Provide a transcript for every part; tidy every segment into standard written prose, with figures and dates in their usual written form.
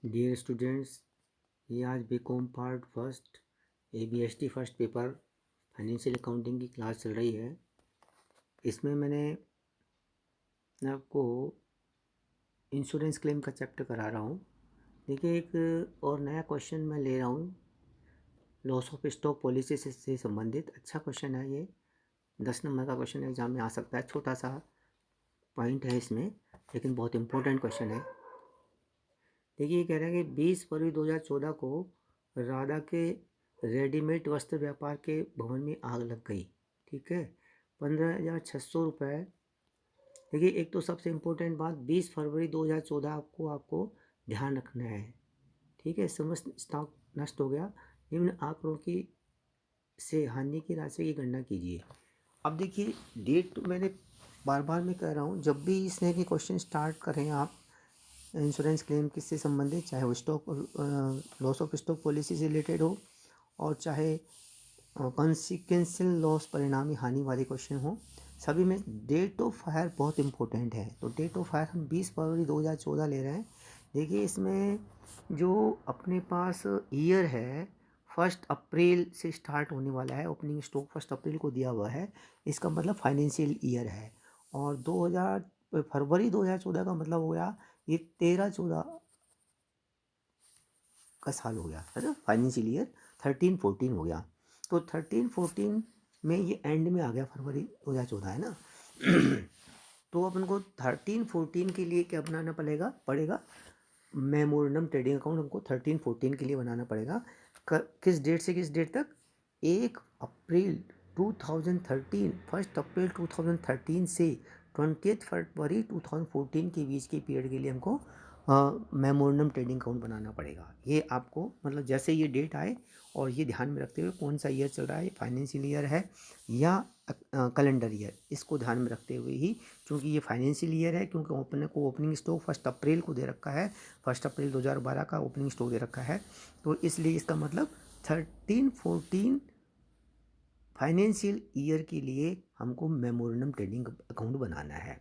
Dear students, ये आज BCom part first ABST first paper financial accounting की class चल रही है। इसमें मैंने आपको इंश्योरेंस क्लेम का चैप्टर करा रहा हूँ। देखिए, एक और नया क्वेश्चन मैं ले रहा हूँ लॉस ऑफ स्टॉक पॉलिसी से संबंधित। अच्छा क्वेश्चन है ये, 10 नंबर का क्वेश्चन एग्जाम में आ सकता है। छोटा सा पॉइंट है इसमें, लेकिन बहुत इंपॉर्टेंट क्वेश्चन है। देखिए, ये कह रहा है कि 20 फरवरी 2014 को राधा के रेडीमेड वस्त्र व्यापार के भवन में आग लग गई। ठीक है, 15,600 रुपये। देखिए, एक तो सबसे इम्पोर्टेंट बात, 20 फरवरी 2014 आपको ध्यान रखना है। ठीक है, समस्त स्टॉक नष्ट हो गया। निम्न आंकड़ों की से हानि की राशि की गणना कीजिए। अब देखिए, डेट तो मैंने बार बार मैं कह रहा हूँ, जब भी इस तरह के क्वेश्चन स्टार्ट करें आप इंश्योरेंस क्लेम किससे संबंधित, चाहे वो stock loss of stock policy से रिलेटेड हो और चाहे कॉन्सिक्वेंशियल लॉस परिणामी हानि वाले क्वेश्चन हो, सभी में डेट ऑफ फायर बहुत इंपॉर्टेंट है। तो डेट ऑफ फायर हम 20 फरवरी 2014 ले रहे हैं। देखिए, इसमें जो अपने पास ईयर है 1 अप्रैल से स्टार्ट होने वाला है। ओपनिंग स्टॉक 1 अप्रैल को दिया हुआ है, इसका मतलब फाइनेंशियल ईयर है। और 2000 फरवरी 2014 का मतलब हो गया ये 13-14 का साल हो गया है ना। फाइनेंशियल ईयर 13-14 हो गया। तो 13-14 में ये एंड में आ गया, फरवरी 2014 है ना। तो अपन को 13-14 के लिए क्या बनाना पड़ेगा मेमोरेंडम ट्रेडिंग अकाउंट हमको 13-14 के लिए बनाना पड़ेगा। किस डेट से किस डेट तक? 1 अप्रैल 2013, 1 अप्रैल 2013 से 20 फरवरी 2014 के बीच के पीरियड के लिए हमको मेमोरेंडम ट्रेडिंग अकाउंट बनाना पड़ेगा। ये आपको मतलब जैसे ये डेट आए और ये ध्यान में रखते हुए कौन सा ईयर चल रहा है, फाइनेंशियल ईयर है या कैलेंडर ईयर, इसको ध्यान में रखते हुए ही, क्योंकि ये फाइनेंशियल ईयर है, क्योंकि ओपनिंग स्टॉक 1 अप्रैल को दे रखा है, 1 अप्रैल 2012 का ओपनिंग स्टॉक दे रखा है। तो इसलिए इसका मतलब 13-14 फाइनेंशियल ईयर के लिए हमको मेमोरेंडम ट्रेडिंग अकाउंट बनाना है।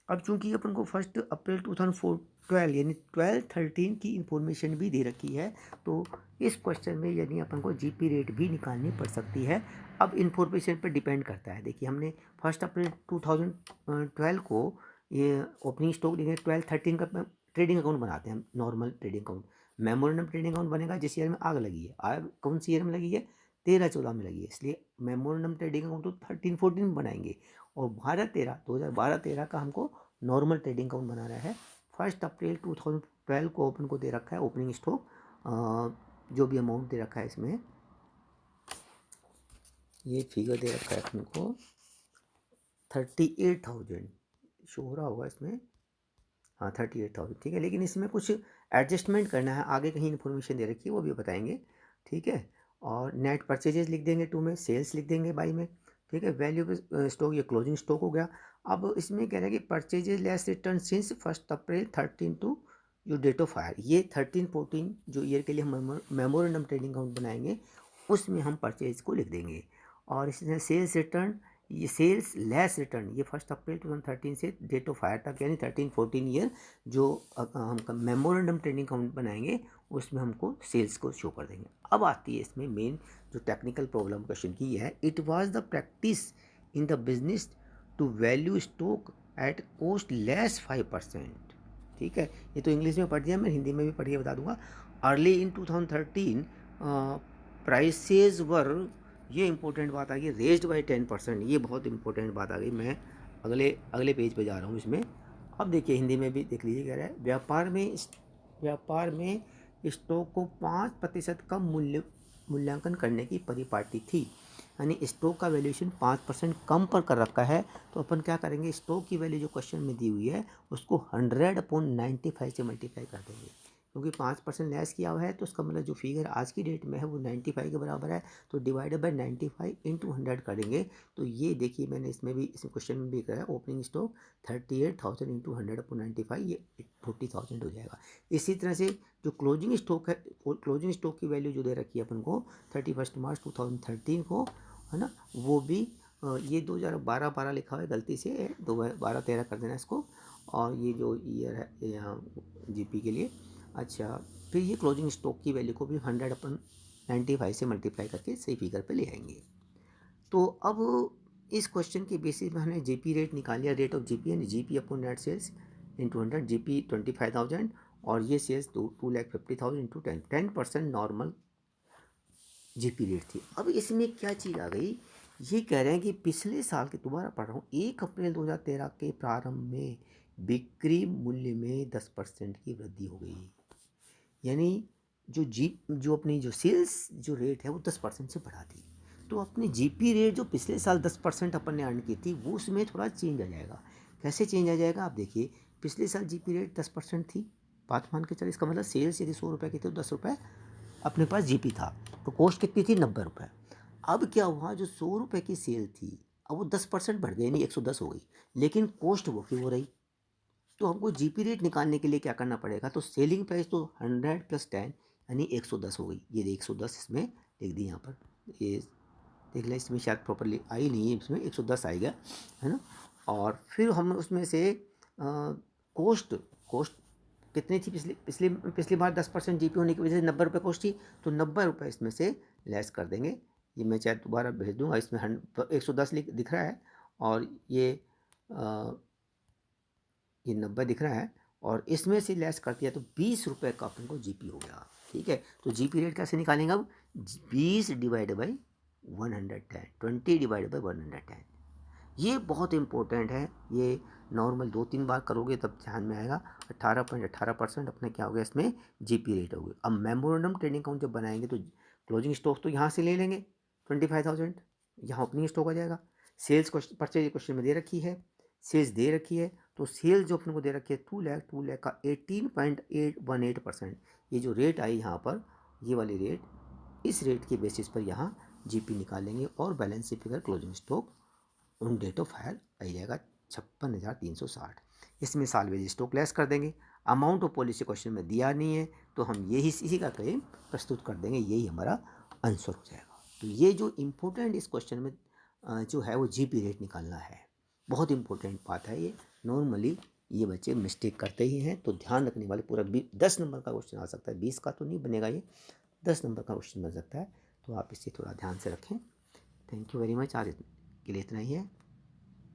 अब चूंकि अपन को 1 अप्रैल 2012 यानी 12-13 की इंफॉर्मेशन भी दे रखी है, तो इस क्वेश्चन में यानी अपन को जीपी रेट भी निकालनी पड़ सकती है। अब इंफॉर्मेशन पर डिपेंड करता है। देखिए, हमने 1 अप्रैल 2012 को ये ओपनिंग स्टॉक लेंगे, 12-13 का ट्रेडिंग अकाउंट बनाते हैं, normal trading account. Memorandum trading account बनेगा जिस ईयर में आग लगी है। आग कौन सी ईयर में लगी है? 13-14 में लगी है, इसलिए मेमोरेंडम ट्रेडिंग अकाउंट तो 13-14 में बनाएंगे। और 2012-13 का हमको नॉर्मल ट्रेडिंग अकाउंट बनाना है। 1 अप्रैल 2012 को ओपन को दे रखा है ओपनिंग स्टॉक, जो भी अमाउंट दे रखा है इसमें, ये फिगर दे रखा है अपन को 38,000 शो हो रहा होगा इसमें। हाँ, 38,000 ठीक है, लेकिन इसमें कुछ एडजस्टमेंट करना है, आगे कहीं इन्फॉर्मेशन दे रखी है वो भी बताएंगे। ठीक है, और नेट परचेजेस लिख देंगे 2 में, सेल्स लिख देंगे 22 में। ठीक है, वैल्यू स्टॉक ये क्लोजिंग स्टॉक हो गया। अब इसमें कह रहा है कि purchases less return since 1 April 13 to जो डेट ऑफ फायर, ये 13-14 जो ईयर के लिए हम मेमोरेंडम ट्रेडिंग अकाउंट बनाएंगे उसमें हम परचेज को लिख देंगे। और इसमें सेल्स रिटर्न, ये सेल्स लेस रिटर्न, ये 1 अप्रैल 2013 से डेट ऑफ फायर तक यानी 13-14 ईयर जो हम मेमोरेंडम ट्रेडिंग अकाउंट बनाएंगे उसमें हमको सेल्स को शो कर देंगे। अब आती है इसमें मेन जो टेक्निकल प्रॉब्लम क्वेश्चन की है, it was the practice in the business to value stock at cost less 5%। ठीक है, ये तो इंग्लिश में पढ़ दिया, मैं हिंदी में भी पढ़िए बता दूंगा। अर्ली इन 2013 प्राइसेज वर, ये इंपॉर्टेंट बात आ गई, रेज्ड बाई 10%, ये बहुत इंपॉर्टेंट बात आ गई। मैं अगले अगले पेज पे जा रहा हूँ इसमें। अब देखिए, हिंदी में भी देख लीजिए, कह रहा है व्यापार में स्टॉक को 5% कम मूल्यांकन करने की परिपाटी थी, यानी स्टॉक का वैल्यूएशन 5% कम पर कर रखा है। तो अपन क्या करेंगे, स्टॉक की वैल्यू जो क्वेश्चन में दी हुई है उसको 100/95 से मल्टीप्लाई कर देंगे, क्योंकि 5% लेस किया हुआ है, तो उसका मतलब जो फिगर आज की डेट में है वो 95 के बराबर है। तो डिवाइडेड बाय 95 इंटू 100 करेंगे। तो ये देखिए, मैंने इसमें भी इस क्वेश्चन में भी कहा है, ओपनिंग स्टॉक 38,000 इंटू 100/95, ये 40,000 हो जाएगा। इसी तरह से जो क्लोजिंग स्टॉक है, क्लोजिंग स्टॉक की वैल्यू जो दे रखी है अपन को 31 मार्च 2013 को, है ना, वो भी ये 2012 लिखा हुआ है गलती से, 2012-13 कर देना इसको। और ये जो ईयर है यहाँ जीपी के लिए अच्छा, फिर ये क्लोजिंग स्टॉक की वैल्यू को भी 100/95 से मल्टीप्लाई करके सही फिगर पे ले आएंगे। तो अब इस क्वेश्चन के बेसिस में हमने जीपी रेट निकाल लिया, रेट ऑफ जीपी यानी GP upon net sales into 100, GP 25,000 और ये sales 2,50,000 into 10% normal GP rate थी। अब इसमें क्या चीज़ आ गई, ये कह रहे हैं कि पिछले साल के, दोबारा पढ़ रहा हूँ, 1 अप्रैल 2013 के प्रारंभ में बिक्री मूल्य में 10% की वृद्धि हो गई। यानी जो अपनी जो सेल्स जो रेट है वो 10% से बढ़ा दी, तो अपनी जीपी रेट जो पिछले साल 10% अपन ने अर्न की थी वो उसमें थोड़ा चेंज आ जाएगा। कैसे चेंज आ जाएगा, आप देखिए, पिछले साल जीपी रेट 10% थी, बात मान के चलिए, इसका मतलब सेल्स यदि 100 रुपये की थी तो 10 रुपये अपने पास जीपी था, तो कॉस्ट कितनी थी, 90 रुपये। अब क्या हुआ, जो 100 रुपये की सेल थी अब वो 10% बढ़ गई, नहीं 110 हो गई, लेकिन कॉस्ट वो की हो रही। तो हमको जीपी रेट निकालने के लिए क्या करना पड़ेगा, तो सेलिंग प्राइस तो 100 + 10 यानी 110 हो गई। ये 110 इसमें लिख दी यहाँ पर, ये देख लें, इसमें शायद प्रॉपरली आई नहीं है, इसमें 110 आएगा, है ना। और फिर हम उसमें से कॉस्ट कॉस्ट कितनी थी, पिछली बार 10% जीपी होने की वजह से 90 रुपये कॉस्ट थी, तो 90 रुपये इसमें से लेस कर देंगे। ये मैं चाहे दोबारा भेज दूंगा, इसमें 110 दिख रहा है, और ये 90 दिख रहा है, और इसमें से लेस कर दिया तो 20 रुपये का अपन को जीपी हो गया। ठीक है, तो जीपी रेट कैसे निकालेंगे अब, 20/110, 20/110। ये बहुत इंपॉर्टेंट है, ये नॉर्मल 2-3 बार करोगे तब ध्यान में आएगा। 18.18% अपने क्या हो गया, इसमें जीपी रेट हो गई। अब मेमोरेंडम ट्रेडिंग अकाउंट जब बनाएंगे तो क्लोजिंग स्टॉक तो यहाँ से ले लेंगे 25,000, यहाँ ओपनिंग स्टॉक आ जाएगा। सेल्स परचेज क्वेश्चन में दे रखी है, सेल्स दे रखी है, तो सेल्स जो अपने को दे रखी है 2 लाख का 18.818%, ये जो रेट आई यहाँ पर, ये वाली रेट, इस रेट के बेसिस पर यहाँ जीपी निकालेंगे और balance sheet figure closing stock उन डेट ऑफ हायर आ जाएगा 56,360। इसमें सालवेज स्टॉक लेस कर देंगे। अमाउंट ऑफ पॉलिसी क्वेश्चन में दिया नहीं है, तो हम यही इसी का क्लेम प्रस्तुत कर देंगे, यही हमारा आंसर हो जाएगा। तो ये जो इम्पोर्टेंट इस क्वेश्चन में जो है वो जीपी रेट निकालना है, बहुत इंपॉर्टेंट बात है ये। नॉर्मली ये बच्चे मिस्टेक करते ही हैं, तो ध्यान रखने वाले, पूरा 10 नंबर का क्वेश्चन आ सकता है, 20 का तो नहीं बनेगा, ये 10 नंबर का क्वेश्चन बन सकता है, तो आप इसे थोड़ा ध्यान से रखें। थैंक यू वेरी मच, आज के लिए इतना ही है।